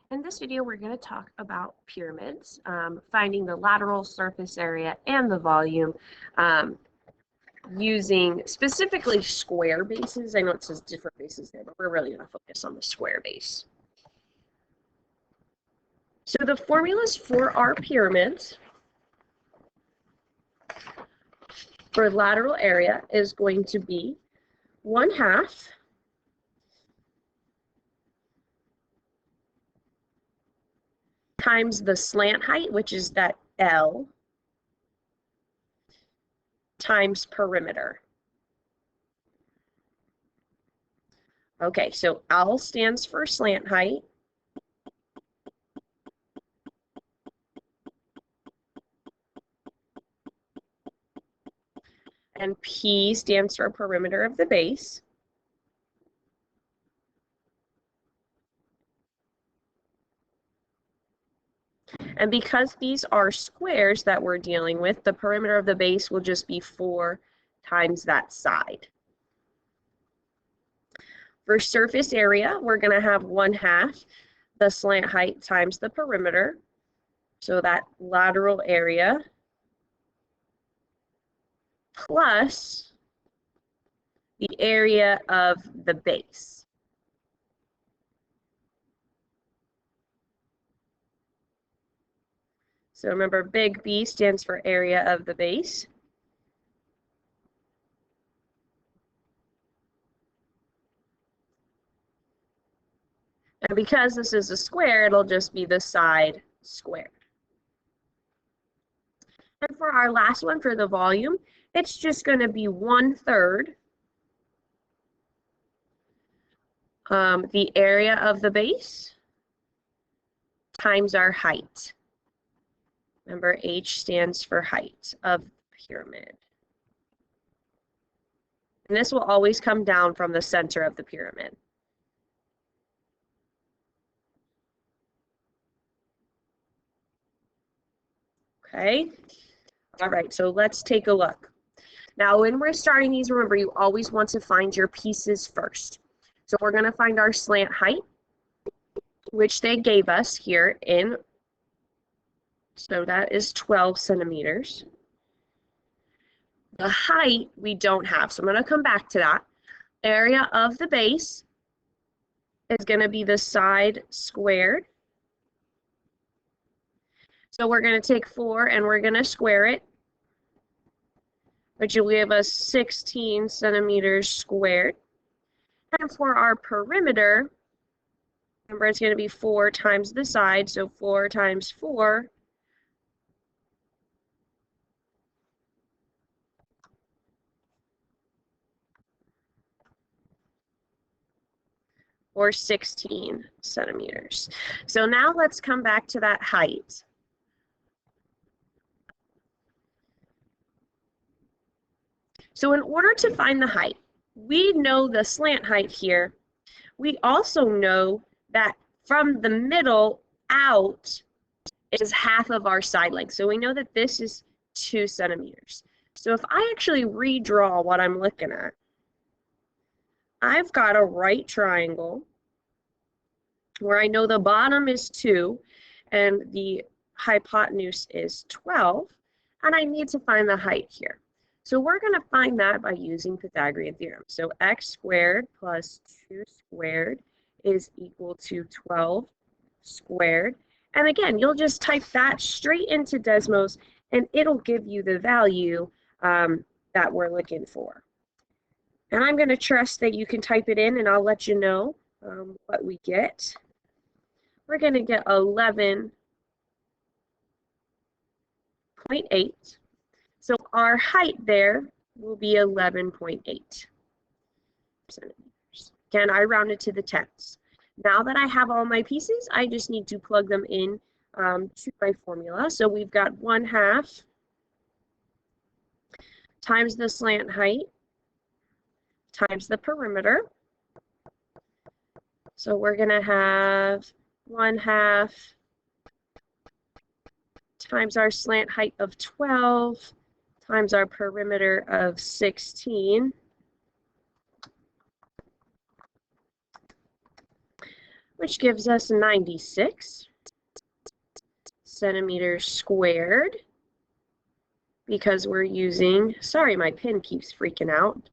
In this video, we're going to talk about pyramids, finding the lateral surface area and the volume using specifically square bases. I know it says different bases there, but we're really going to focus on the square base. So the formulas for our pyramids for lateral area is going to be 1/2 times the slant height, which is that L, times perimeter. Okay, so L stands for slant height. And P stands for perimeter of the base. And because these are squares that we're dealing with, the perimeter of the base will just be 4 times that side. For surface area, we're going to have 1/2 the slant height times the perimeter. So that lateral area plus the area of the base. So remember, big B stands for area of the base. And because this is a square, it'll just be the side squared. And for our last one, for the volume, it's just going to be 1/3 the area of the base times our height. Remember, H stands for height of the pyramid. And this will always come down from the center of the pyramid. Okay, all right, so let's take a look. Now, when we're starting these, remember, you always want to find your pieces first. So we're going to find our slant height, which they gave us here in, so that is 12 centimeters. The height we don't have, so I'm going to come back to that. Area of the base is going to be the side squared. So we're going to take 4 and we're going to square it, which will give us 16 centimeters squared. And for our perimeter, remember it's going to be 4 times the side, so 4 times 4. Or 16 centimeters. So now let's come back to that height. So in order to find the height, we know the slant height here. We also know that from the middle out is 1/2 of our side length. So we know that this is 2 centimeters. So if I actually redraw what I'm looking at, I've got a right triangle where I know the bottom is 2 and the hypotenuse is 12, and I need to find the height here. So we're going to find that by using Pythagorean theorem. So x squared plus 2 squared is equal to 12 squared. And again, you'll just type that straight into Desmos, and it'll give you the value that we're looking for. And I'm going to trust that you can type it in, and I'll let you know what we get. We're going to get 11.8. So our height there will be 11.8 centimeters. Again, I rounded to the tenths. Now that I have all my pieces, I just need to plug them in to my formula. So we've got 1/2 times the slant height times the perimeter. So we're going to have 1/2 times our slant height of 12 times our perimeter of 16. which gives us 96 centimeters squared, because we're using, sorry, my pen keeps freaking out.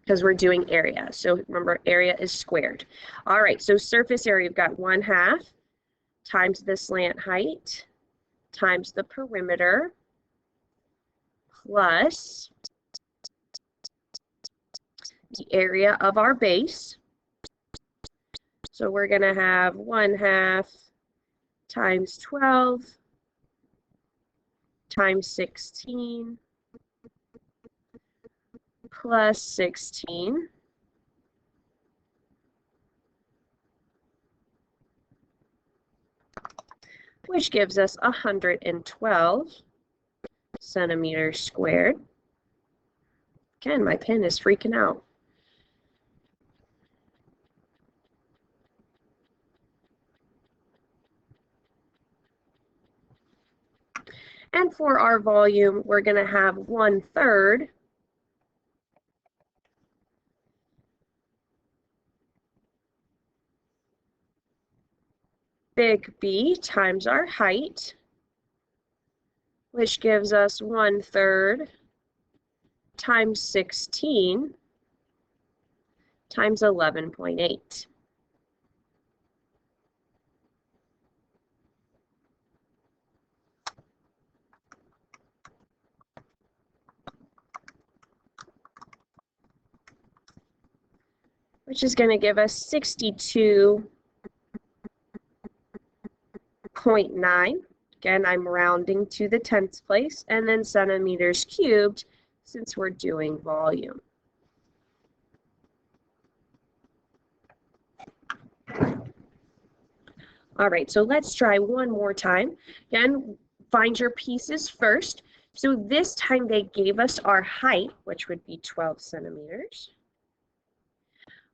Because we're doing area. So remember, area is squared. All right, so surface area, we've got 1/2 times the slant height times the perimeter plus the area of our base. So we're going to have 1/2 times 12 times 16 plus 16. Which gives us 112 centimeters squared. Again, my pen is freaking out. And for our volume, we're going to have 1/3 big B times our height, which gives us 1/3 times 16 times 11.8. Which is going to give us 62.9. Again, I'm rounding to the 10th place, and then centimeters cubed since we're doing volume. All right, so let's try one more time. Again, find your pieces first. So this time they gave us our height, which would be 12 centimeters.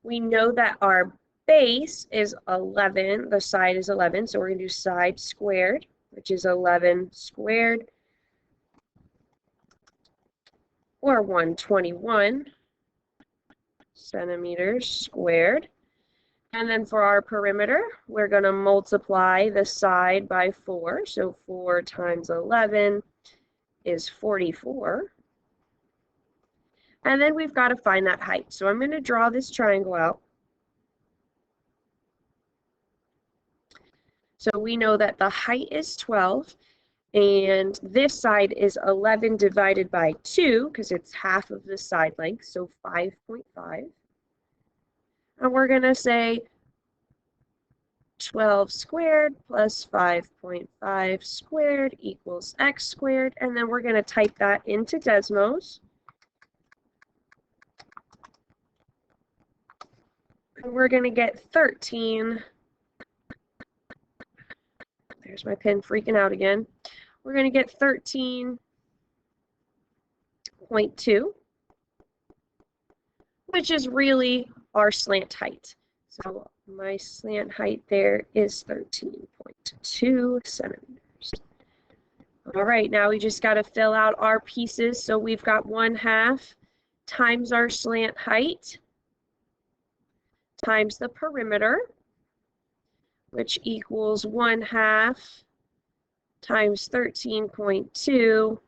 We know that our base is 11, the side is 11, so we're going to do side squared, which is 11 squared, or 121 centimeters squared. And then for our perimeter, we're going to multiply the side by 4, so 4 times 11 is 44. And then we've got to find that height. So I'm going to draw this triangle out. So we know that the height is 12, and this side is 11 divided by 2, because it's half of the side length, so 5.5. And we're going to say 12 squared plus 5.5 squared equals x squared, and then we're going to type that into Desmos. And we're going to get 13. There's my pen freaking out again. We're going to get 13.2, which is really our slant height. So my slant height there is 13.2 centimeters. All right, now we just got to fill out our pieces. So we've got 1/2 times our slant height times the perimeter, which equals 1/2 times 13.2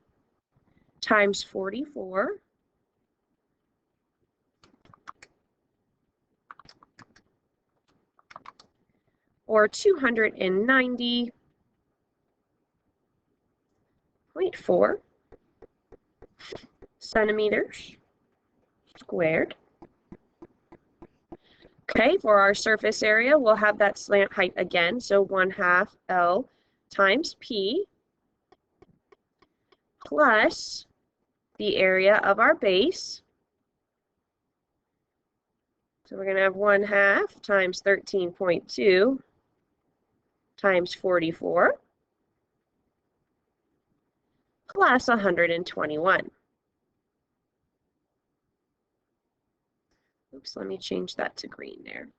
times 44. Or 290.4 centimeters squared. Okay, for our surface area, we'll have that slant height again, so 1/2 L times P plus the area of our base. So we're going to have 1/2 times 13.2 times 44 plus 121. Oops, let me change that to green there.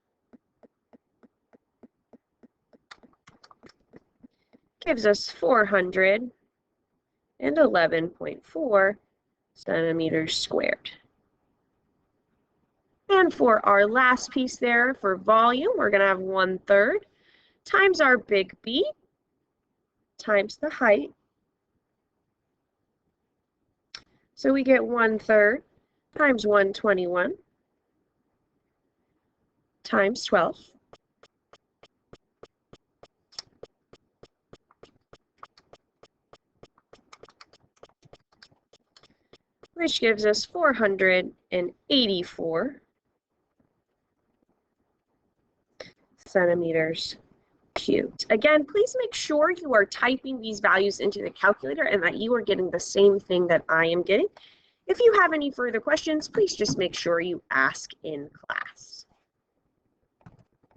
Gives us 411.4 centimeters squared. And for our last piece there for volume, we're going to have 1/3 times our big B times the height. So we get 1/3 times 121 times 12. Which gives us 484 centimeters cubed. Again, please make sure you are typing these values into the calculator and that you are getting the same thing that I am getting. If you have any further questions, please just make sure you ask in class.